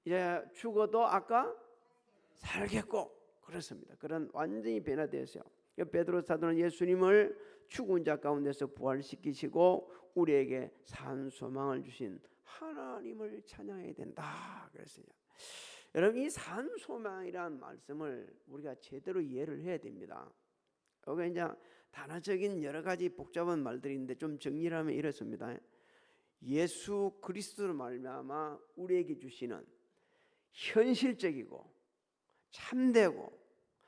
이제 죽어도 아까 살겠고 그렇습니다. 그런 완전히 변화되었어요. 베드로 사도는 예수님을 죽은 자 가운데서 부활시키시고 우리에게 산 소망을 주신 하나님을 찬양해야 된다 그랬어요. 여러분, 이 산 소망이란 말씀을 우리가 제대로 이해를 해야 됩니다. 여기 이제 단어적인 여러 가지 복잡한 말들이 있는데 좀 정리를 하면 이렇습니다. 예수 그리스도로 말미암아 우리에게 주시는 현실적이고 참되고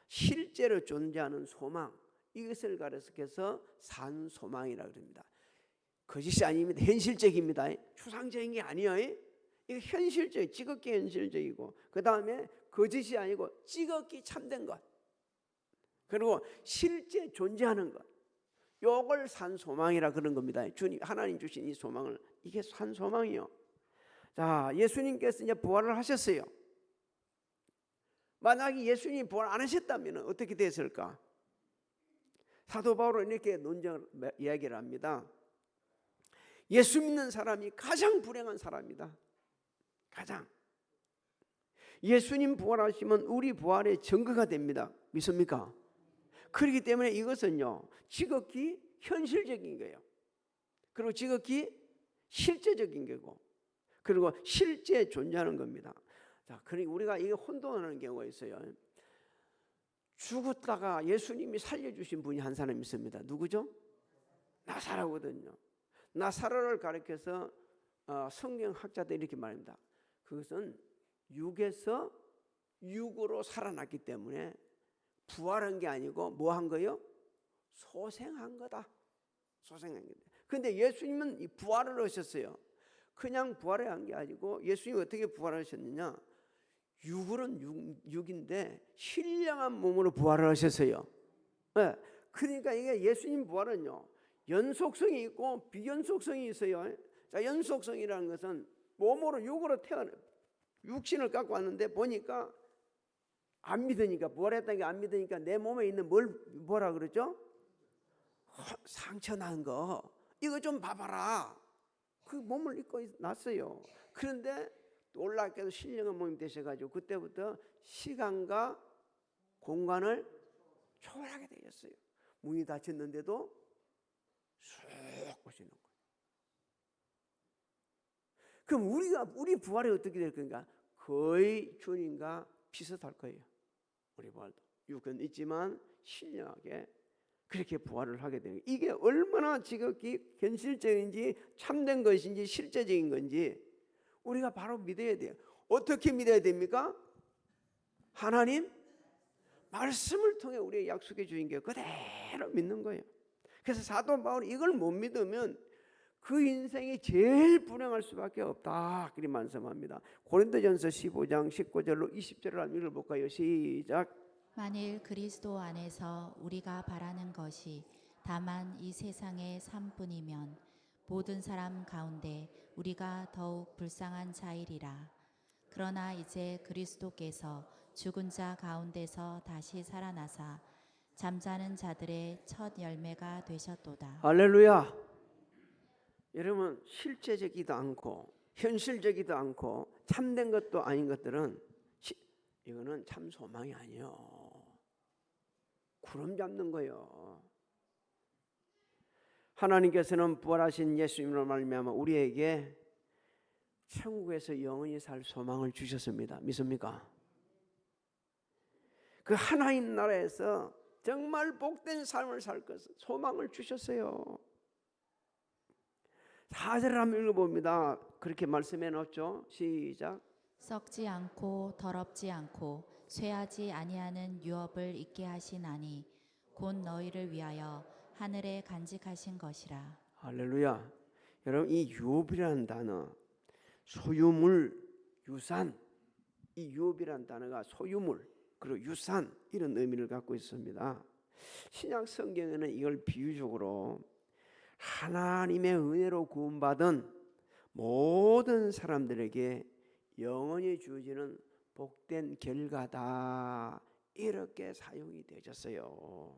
실제로 존재하는 소망, 이것을 가르쳐서 산 소망이라고 합니다. 거짓이 아닙니다. 현실적입니다. 추상적인 게 아니에요. 이거 현실적, 지극히 현실적이고, 그 다음에 거짓이 아니고 지극히 참된 것, 그리고 실제 존재하는 것, 요걸 산 소망이라 그런 겁니다. 주님, 하나님 주신 이 소망을, 이게 산 소망이요. 자, 예수님께서 이제 부활을 하셨어요. 만약에 예수님이 부활 안 하셨다면 어떻게 됐을까? 사도 바울은 이렇게 논쟁을 이야기를 합니다. 예수 믿는 사람이 가장 불행한 사람이다. 가장. 예수님 부활하시면 우리 부활의 증거가 됩니다. 믿습니까? 그렇기 때문에 이것은요, 지극히 현실적인 거예요. 그리고 지극히 실제적인 거고, 그리고 실제 존재하는 겁니다. 자, 그러니까 우리가 이게 혼동하는 경우가 있어요. 죽었다가 예수님이 살려주신 분이 한 사람 있습니다. 누구죠? 나사로거든요. 나사로를 가리켜서 성경학자들이 이렇게 말합니다. 그것은 육에서 육으로 살아났기 때문에 부활한 게 아니고 뭐 한 거요? 소생한 거다. 소생한 거다. 근데 예수님은 이 부활을 하셨어요. 그냥 부활을 한 게 아니고 예수님이 어떻게 부활하셨느냐? 육으로는 육인데 신령한 몸으로 부활을 하셨어요. 네. 그러니까 이게 예수님 부활은요, 연속성이 있고 비연속성이 있어요. 자, 연속성이라는 것은 몸으로 육으로 태어나 육신을 갖고 왔는데 보니까 안 믿으니까, 부활했다는 게 안 믿으니까 내 몸에 있는 뭐라 그러죠? 상처 난 거, 이거 좀 봐봐라. 그 몸을 입고 났어요. 그런데 놀랍게도 신령한 몸이 되셔가지고 그때부터 시간과 공간을 초월하게 되었어요. 문이 닫혔는데도 쑥 오시는 거예요. 그럼 우리 부활이 어떻게 될 건가? 거의 주님과 비슷할 거예요. 우리 부활도 육은 있지만 신령하게 그렇게 부활을 하게 되는 거예요. 이게 얼마나 지극히 현실적인지 참된 것인지 실제적인 건지 우리가 바로 믿어야 돼요. 어떻게 믿어야 됩니까? 하나님 말씀을 통해 우리에게 약속해 주신 게 그대로 믿는 거예요. 그래서 사도 바울이 이걸 못 믿으면 그 인생이 제일 불행할 수밖에 없다, 그리 말씀합니다. 고린도전서 15장 19절로 20절을 한번 읽어볼까요? 시작. 만일 그리스도 안에서 우리가 바라는 것이 다만 이 세상의 삶뿐이면 모든 사람 가운데 우리가 더욱 불쌍한 자이리라. 그러나 이제 그리스도께서 죽은 자 가운데서 다시 살아나사 잠자는 자들의 첫 열매가 되셨도다. 할렐루야. 여러분, 실제적이도 않고 현실적이도 않고 참된 것도 아닌 것들은 이거는 참 소망이 아니에요. 구름 잡는 거예요. 하나님께서는 부활하신 예수님으로 말미암아 우리에게 천국에서 영원히 살 소망을 주셨습니다. 믿습니까? 그 하나님 나라에서 정말 복된 삶을 살 것을 소망을 주셨어요. 4절을 한번 읽어봅니다. 그렇게 말씀해 놓죠. 시작. 썩지 않고 더럽지 않고 쇠하지 아니하는 유업을 있게 하시나니 곧 너희를 위하여 하늘에 간직하신 것이라. 할렐루야. 여러분, 이 유업이라는 단어, 소유물, 유산, 이 유업이라는 단어가 소유물 그리고 유산, 이런 의미를 갖고 있습니다. 신약 성경에는 이걸 비유적으로 하나님의 은혜로 구원받은 모든 사람들에게 영원히 주어지는 복된 결과다, 이렇게 사용이 되셨어요.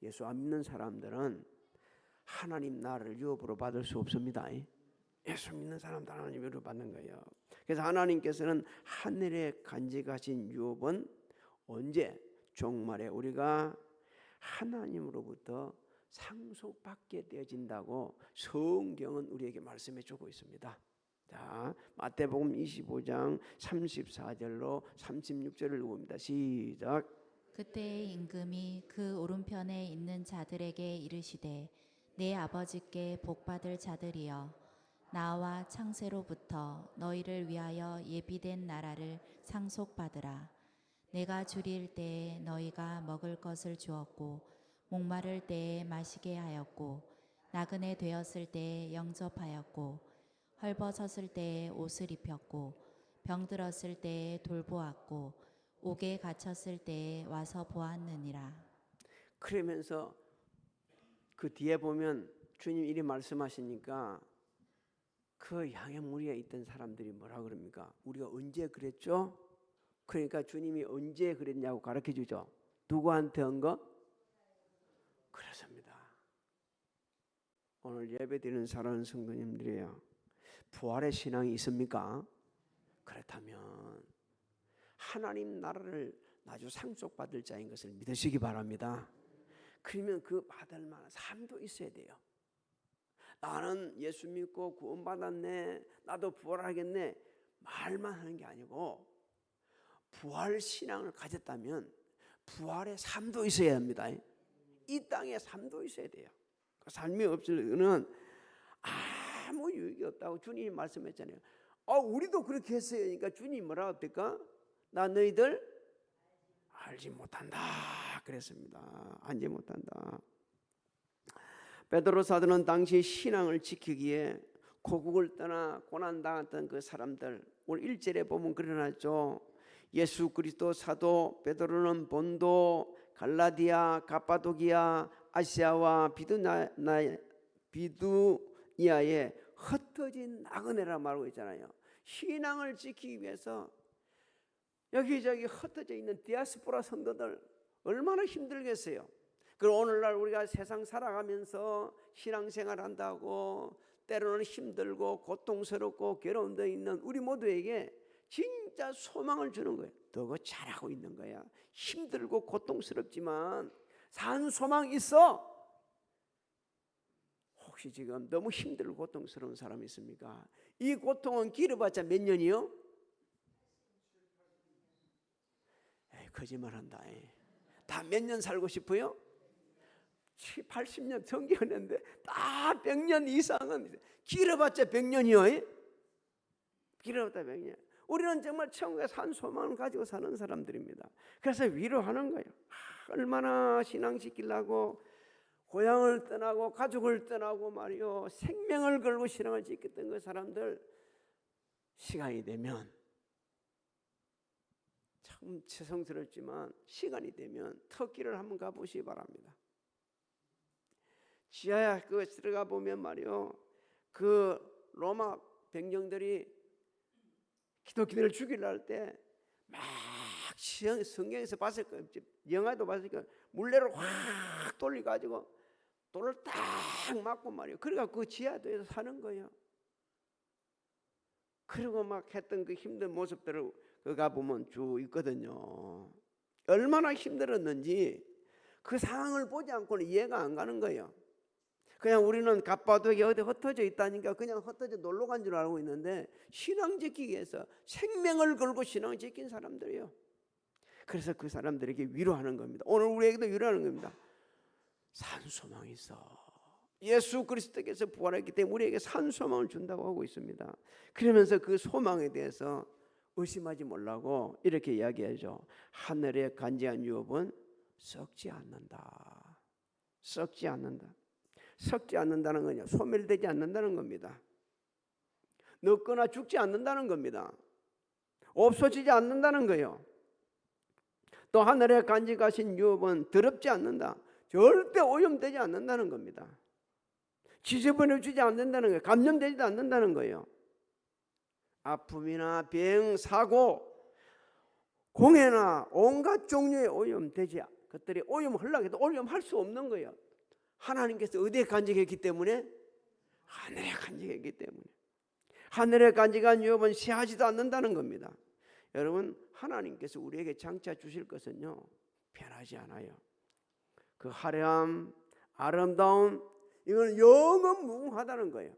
예수 안 믿는 사람들은 하나님 나라를 유업으로 받을 수 없습니다. 예수 믿는 사람들 하나님 유업으로 받는 거예요. 그래서 하나님께서는 하늘에 간직하신 유업은 언제? 종말에 우리가 하나님으로부터 상속받게 되어진다고 성경은 우리에게 말씀해 주고 있습니다. 자, 마태복음 25장 34절로 36절을 읽습니다. 시작. 그때 임금이 그 오른편에 있는 자들에게 이르시되 내 아버지께 복받을 자들이여 나와 창세로부터 너희를 위하여 예비된 나라를 상속받으라. 내가 줄일 때에 너희가 먹을 것을 주었고 목마를 때에 마시게 하였고 나그네 되었을 때에 영접하였고 헐벗었을 때에 옷을 입혔고 병들었을 때에 돌보았고 옥에 갇혔을 때에 와서 보았느니라. 그러면서 그 뒤에 보면 주님 이리 말씀하시니까 그 양의 있던 사람들이 뭐라 그럽니까? 우리가 언제 그랬죠? 그러니까 주님이 언제 그랬냐고 가르쳐 주죠. 누구한테 한 거? 그렇습니다. 오늘 예배드리는 사랑하는 성도님들이에요. 부활의 신앙이 있습니까? 그렇다면 하나님 나라를 아주 상속받을 자인 것을 믿으시기 바랍니다. 그러면 그 받을 만한 삶도 있어야 돼요. 나는 예수 믿고 구원받았네, 나도 부활하겠네 말만 하는 게 아니고 부활 신앙을 가졌다면 부활의 삶도 있어야 합니다. 이 땅의 삶도 있어야 돼요. 그 삶이 없으면 아무 유익이 없다고 주님이 말씀했잖아요. 우리도 그렇게 했어요. 그러니까 주님이 뭐라고 합니까? 나 너희들 알지 못한다 그랬습니다. 알지 못한다. 베드로 사도는 당시 신앙을 지키기에 고국을 떠나 고난당했던 그 사람들, 오늘 1절에 보면 그러나죠. 예수 그리스도 사도 베드로는 본도, 갈라디아, 가파도기아, 아시아와 비두니아에 흩어진 나그네라 말하고 있잖아요. 신앙을 지키기 위해서 여기저기 흩어져 있는 디아스포라 성도들 얼마나 힘들겠어요. 그리고 오늘날 우리가 세상 살아가면서 신앙생활 한다고 때로는 힘들고 고통스럽고 괴로운 데 있는 우리 모두에게 진짜 소망을 주는 거예요. 너가 잘하고 있는 거야. 힘들고 고통스럽지만 산 소망 있어. 혹시 지금 너무 힘들고 고통스러운 사람 있습니까? 이 고통은 길어봤자 몇 년이요? 거짓말한다. 다 몇 년 살고 싶어요? 80년 정기했는데 다 100년 이상은 길어봤자 100년이요. 길어봤자 100년. 우리는 정말 천국에 산 소망을 가지고 사는 사람들입니다. 그래서 위로하는 거예요. 얼마나 신앙 지키려고 고향을 떠나고 가족을 떠나고 말이요 생명을 걸고 신앙을 지켰던 그 사람들 시간이 되면 참 죄송스럽지만 시간이 되면 터키를 한번 가보시기 바랍니다. 지하에 그 들어가 보면 말이요 그 로마 병정들이 기독교인을 죽이려 할 때 막 성경에서 봤을 거예요. 영화도 봤을 거예요. 물레를 확 돌려가지고 돌을 딱 맞고 말이요. 그러니까 그 지하도에서 사는 거예요. 그리고 막 했던 그 힘든 모습들을 가 보면 쭉 있거든요. 얼마나 힘들었는지 그 상황을 보지 않고는 이해가 안 가는 거예요. 그냥 우리는 갑바도에 어디 흩어져 있다니까 그냥 흩어져 놀러 간 줄 알고 있는데 신앙 지키기 위해서 생명을 걸고 신앙 지킨 사람들이에요. 그래서 그 사람들에게 위로하는 겁니다. 오늘 우리에게도 위로하는 겁니다. 산 소망이 있어. 예수 그리스도께서 부활했기 때문에 우리에게 산 소망을 준다고 하고 있습니다. 그러면서 그 소망에 대해서 의심하지 말라고 이렇게 이야기하죠. 하늘에 간직한 유업은 썩지 않는다. 썩지 않는다. 썩지 않는다는 거냐? 소멸되지 않는다는 겁니다. 늙거나 죽지 않는다는 겁니다. 없어지지 않는다는 거예요. 또 하늘에 간직하신 유업은 더럽지 않는다. 절대 오염되지 않는다는 겁니다. 지저분해지지 않는다는 거예요. 감염되지도 않는다는 거예요. 아픔이나 병, 사고, 공해나 온갖 종류의 오염되지 것들이 오염하려고 해도 오염할 수 없는 거예요. 하나님께서 어디에 간직했기 때문에? 하늘에 간직했기 때문에. 하늘에 간직한 유업은 쇠하지도 않는다는 겁니다. 여러분, 하나님께서 우리에게 장차 주실 것은요, 변하지 않아요. 그 화려함, 아름다움, 이건 영원 무궁하다는 거예요.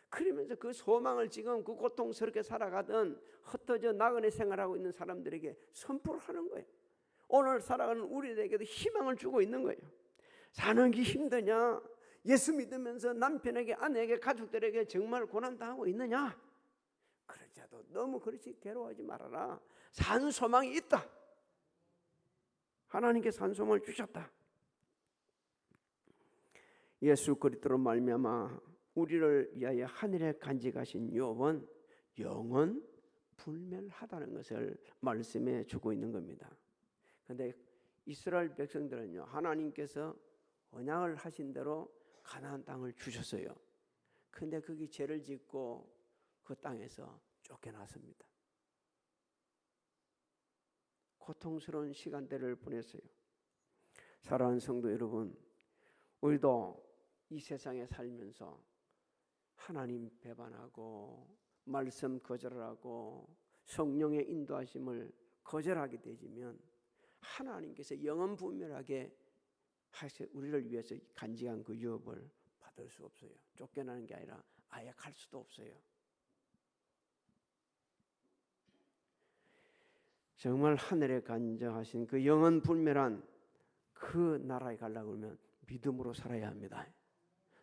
그러면서 그 소망을 지금 그 고통스럽게 살아가던 흩어져 나그네 생활하고 있는 사람들에게 선포를 하는 거예요. 오늘 살아가는 우리에게도 희망을 주고 있는 거예요. 사는 게 힘드냐? 예수 믿으면서 남편에게, 아내에게, 가족들에게 정말 고난당하고 있느냐? 그럴지라도 너무 그렇게 괴로워하지 말아라. 산 소망이 있다. 하나님께 산 소망을 주셨다. 예수 그리스도로 말미암아 우리를 위하여 하늘에 간직하신 유업은 영원 불멸하다는 것을 말씀해 주고 있는 겁니다. 그런데 이스라엘 백성들은요, 하나님께서 언약을 하신 대로 가나안 땅을 주셨어요. 그런데 거기 죄를 짓고 그 땅에서 쫓겨났습니다. 고통스러운 시간대를 보냈어요. 사랑하는 성도 여러분, 우리도 이 세상에 살면서 하나님 배반하고 말씀 거절하고 성령의 인도하심을 거절하게 되면 하나님께서 영원분별하게 우리를 위해서 간직한 그 유업을 받을 수 없어요. 쫓겨나는 게 아니라 아예 갈 수도 없어요. 정말 하늘에 간직하신 그 영원분별한 그 나라에 가려고 하면 믿음으로 살아야 합니다.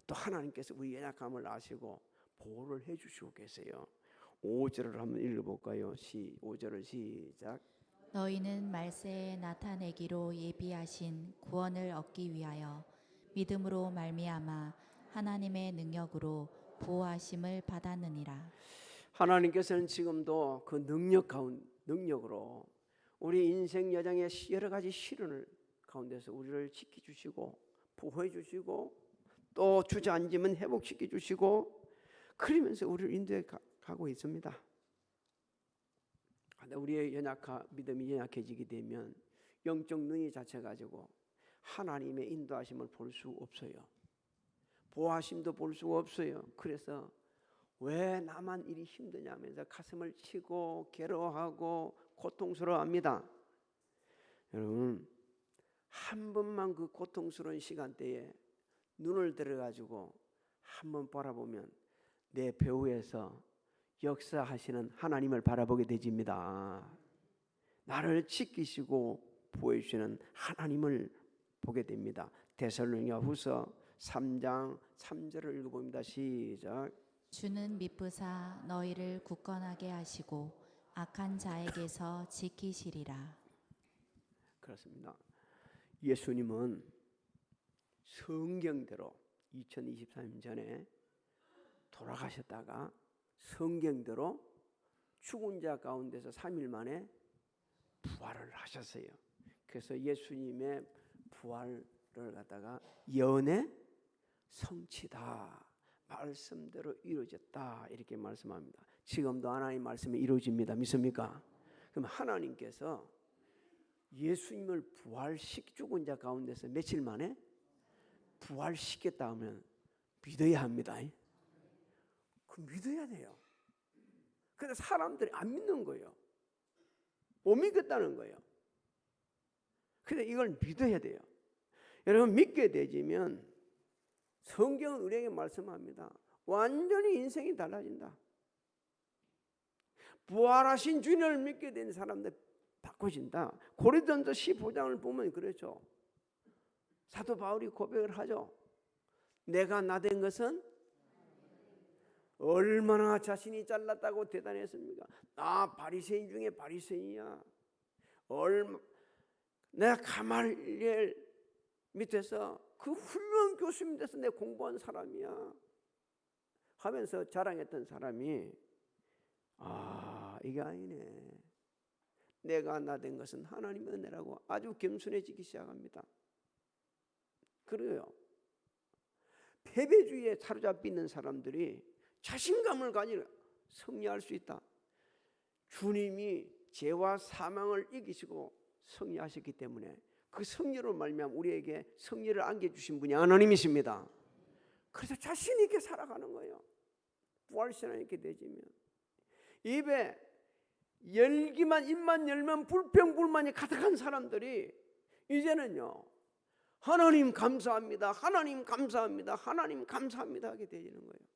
또 하나님께서 우리 연약함을 아시고 보호를 해주시고 계세요. 5절을 한번 읽어볼까요? 5절을 시작. 너희는 말세에 나타내기로 예비하신 구원을 얻기 위하여 믿음으로 말미암아 하나님의 능력으로 보호하심을 받았느니라. 하나님께서는 지금도 그 능력으로 우리 인생 여정의 여러 가지 시련을 가운데서 우리를 지켜주시고 보호해주시고 또 주저앉으면 회복시켜주시고 그러면서 우리를 인도해 가고 있습니다. 우리의 믿음이 연약해지게 되면 영적 능력 자체 가지고 하나님의 인도하심을 볼 수 없어요. 보호하심도 볼 수가 없어요. 그래서 왜 나만 일이 힘드냐 하면서 가슴을 치고 괴로워하고 고통스러워합니다. 여러분, 한 번만 그 고통스러운 시간대에 눈을 들어가지고 한번 바라보면 내 배후에서 역사하시는 하나님을 바라보게 되집니다. 나를 지키시고 보여주시는 하나님을 보게 됩니다. 데살로니가후서 3장 3절을 읽어봅니다. 시작. 주는 미쁘사 너희를 굳건하게 하시고 악한 자에게서 지키시리라. 그렇습니다. 예수님은 성경대로 2023년 전에 돌아가셨다가 성경대로 죽은 자 가운데서 3일 만에 부활을 하셨어요. 그래서 예수님의 부활을 갖다가 예언의 성취다, 말씀대로 이루어졌다 이렇게 말씀합니다. 지금도 하나님 말씀이 이루어집니다. 믿습니까? 그럼 하나님께서 예수님을 죽은 자 가운데서 며칠 만에 부활시켰다 하면 믿어야 합니다. 그 믿어야 돼요. 근데 사람들이 안 믿는 거예요. 못 믿겠다는 거예요. 근데 이걸 믿어야 돼요. 여러분, 믿게 되지면 성경은 우리에게 말씀합니다. 완전히 인생이 달라진다. 부활하신 주님을 믿게 된 사람들 바꿔진다. 고린도전서 15장을 보면 그렇죠. 사도 바울이 고백을 하죠. 내가 나된 것은 얼마나 자신이 잘났다고 대단했습니까? 나 바리새인 중에 바리새인이야. 내가 가말리엘 밑에서 그 훌륭한 교수님 돼서 내가 공부한 사람이야 하면서 자랑했던 사람이 이게 아니네. 내가 나된 것은 하나님의 은혜라고 아주 겸손해지기 시작합니다. 그래요. 패배주의에 사로잡혀 있는 사람들이 자신감을 가지고 승리할 수 있다. 주님이 죄와 사망을 이기시고 승리하셨기 때문에 그 승리로 말미암아 우리에게 승리를 안겨주신 분이 하나님이십니다. 그래서 자신 있게 살아가는 거예요. 부활신앙이 있게 되지면 입에 입만 열면 불평불만이 가득한 사람들이 이제는요 하나님 감사합니다, 하나님 감사합니다, 하나님 감사합니다 하게 되는 거예요.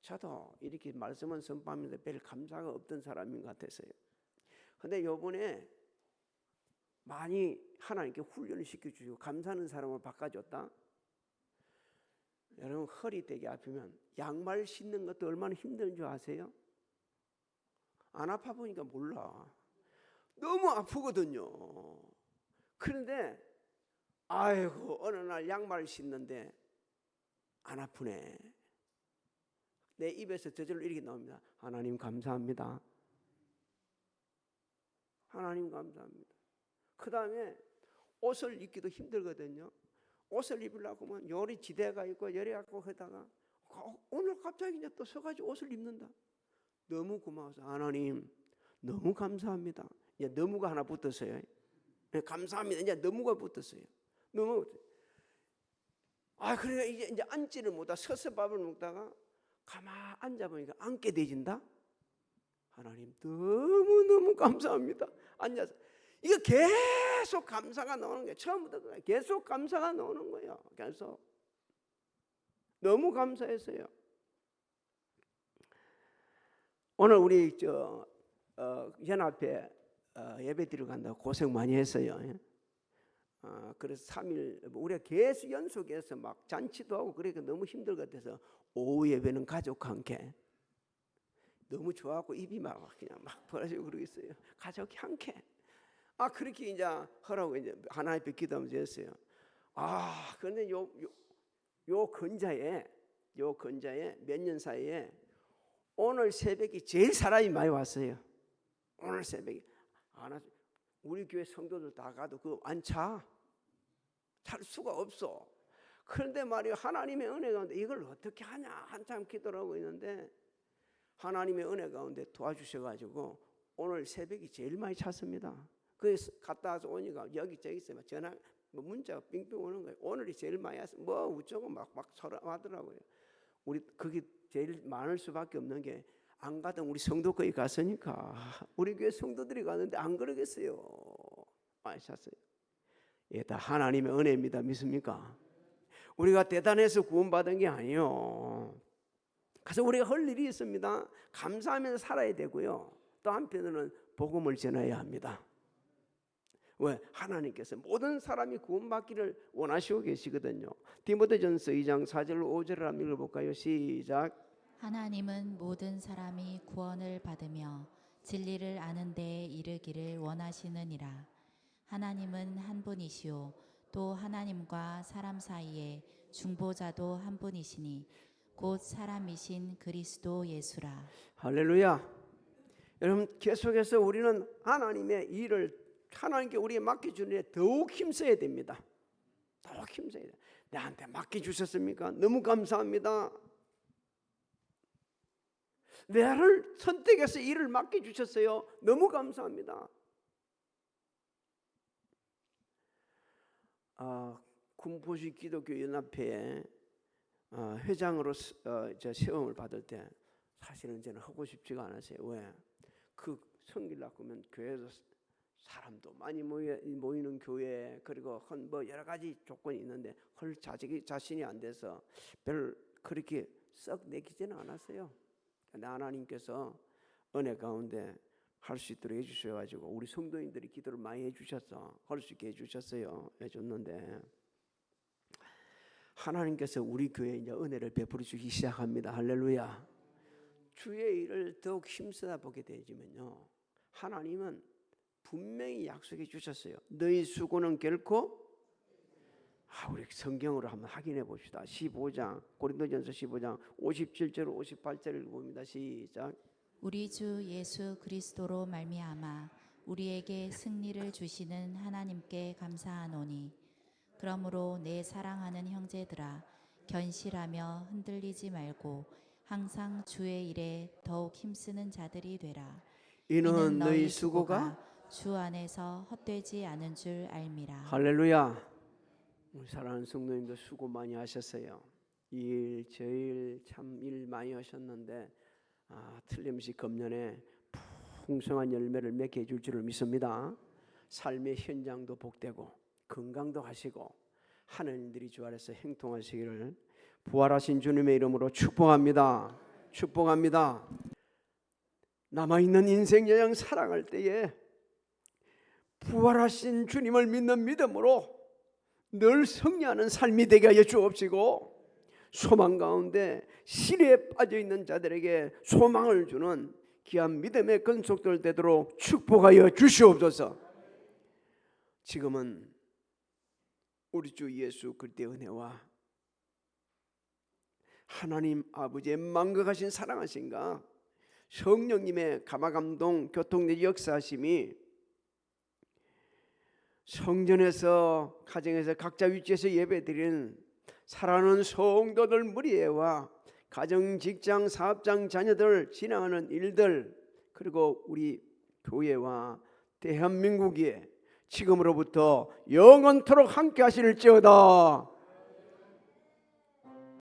저도 이렇게 말씀은 선포합니다. 별 감사가 없던 사람인 것 같아서요. 근데 요번에 많이 하나님께 훈련을 시켜주시고 감사하는 사람을 바꿔줬다. 여러분 허리 되게 아프면 양말 신는 것도 얼마나 힘든 줄 아세요? 안 아파 보니까 몰라. 너무 아프거든요. 그런데 아이고 어느 날 양말 신는데 안 아프네. 내 입에서 저절로 이렇게 나옵니다. 하나님 감사합니다. 하나님 감사합니다. 그 다음에 옷을 입기도 힘들거든요. 옷을 입으려고 하면 요리 지대가 있고 열이 갖고 하다가 오늘 갑자기 이제 또 서가지고 옷을 입는다. 너무 고마워서 하나님 너무 감사합니다. 이제 너무가 하나 붙었어요. 감사합니다. 이제 너무가 붙었어요. 너무. 그러니까 이제 앉지를 못하. 서서 밥을 먹다가 가만 앉아 보니까 앉게 되진다. 하나님 너무 감사합니다. 앉아서 이거 계속 감사가 나오는 거예요. 처음부터 계속 감사가 나오는 거예요. 계속 너무 감사했어요. 오늘 우리 연합회 예배 드리러 간다고 고생 많이 했어요. 그래서 3일 우리가 계속 연속해서 막 잔치도 하고 그러니까 너무 힘들 것 같아서 오후 예배는 가족과 함께 너무 좋아하고 입이 막 그냥 막 벌어지고 그러고 있어요. 가족이 함께 그렇게 이제 하라고 이제 하나님 앞에 기도하면서 했어요. 그런데 요 근자에 몇 년 사이에 오늘 새벽에 제일 사람이 많이 왔어요. 오늘 새벽에 우리 교회 성도들 다 가도 그거 안 차. 찰 수가 없어. 그런데 말이야 하나님의 은혜 가운데 이걸 어떻게 하냐 한참 기도를 하고 있는데 하나님의 은혜 가운데 도와주셔가지고 오늘 새벽에 제일 많이 찼습니다. 그래서 갔다 와서 오니까 여기저기 있어요. 전화 문자가 빙빙 오는 거예요. 오늘이 제일 많이 왔어. 뭐 어쩌고 막 하더라고요. 우리 그게 제일 많을 수밖에 없는 게 안 가던 우리 성도 거기 갔으니까 우리 교회 성도들이 갔는데 안 그러겠어요. 많이 찼어요. 이게 다 하나님의 은혜입니다. 믿습니까? 우리가 대단해서 구원받은 게 아니에요. 그래서 우리가 할 일이 있습니다. 감사하면서 살아야 되고요. 또 한편으로는 복음을 전해야 합니다. 왜? 하나님께서 모든 사람이 구원받기를 원하시고 계시거든요. 디모데전서 2장 4절 5절을 한번 읽어볼까요? 시작. 하나님은 모든 사람이 구원을 받으며 진리를 아는 데에 이르기를 원하시느니라. 하나님은 한 분이시요 또 하나님과 사람 사이에 중보자도 한 분이시니 곧 사람이신 그리스도 예수라. 할렐루야. 여러분 계속해서 우리는 하나님의 일을 하나님께 우리에게 맡겨주는 일에 더욱 힘써야 됩니다. 더욱 힘써야 돼요. 나한테 맡겨주셨습니까? 너무 감사합니다. 나를 선택해서 일을 맡겨주셨어요. 너무 감사합니다. 군포시 기독교 연합회에 회장으로 시험을 받을 때 사실은 저는 하고 싶지가 않았어요. 왜? 그 섬기려고 하면 교회에서 사람도 많이 모이는 교회 그리고 뭐 여러 가지 조건이 있는데 할 자신이 안 돼서 별 그렇게 썩 내키지는 않았어요. 근데 하나님께서 은혜 가운데 할 수 있도록 해주셔가지고 우리 성도인들이 기도를 많이 해주셔서 할 수 있게 해줬는데 하나님께서 우리 교회에 이제 은혜를 베풀어 주기 시작합니다. 할렐루야. 주의 일을 더욱 힘쓰다 보게 되지만요, 하나님은 분명히 약속해 주셨어요. 너희 수고는 결코 우리 성경으로 한번 확인해 봅시다. 15장 고린도전서 15장 57절 58절을 봅니다. 시작. 우리 주 예수 그리스도로 말미암아 우리에게 승리를 주시는 하나님께 감사하노니 그러므로 내 사랑하는 형제들아 견실하며 흔들리지 말고 항상 주의 일에 더욱 힘쓰는 자들이 되라. 이는 너희 수고가 주 안에서 헛되지 않은 줄 알미라. 할렐루야. 우리 사랑하는 성도님들 수고 많이 하셨어요. 일 저일 참 일 많이 하셨는데 틀림없이 금년에 풍성한 열매를 맺게 해줄 줄을 믿습니다. 삶의 현장도 복되고 건강도 하시고 하나님들이 주 아래서 행통하시기를 부활하신 주님의 이름으로 축복합니다. 축복합니다. 남아있는 인생 여정 살아갈 때에 부활하신 주님을 믿는 믿음으로 늘 승리하는 삶이 되게 하여 주옵시고, 소망 가운데 시리에 빠져있는 자들에게 소망을 주는 귀한 믿음의 근속들 되도록 축복하여 주시옵소서. 지금은 우리 주 예수 그리스도의 은혜와 하나님 아버지의 만극하신 사랑하신가 성령님의 감화감동 교통의 역사하심이 성전에서 가정에서 각자 위치에서 예배드리는 사랑하는 성도들 무리와 가정, 직장, 사업장 자녀들 진행하는 일들, 그리고 우리 교회와 대한민국에 지금으로부터 영원토록 함께 하실지어다.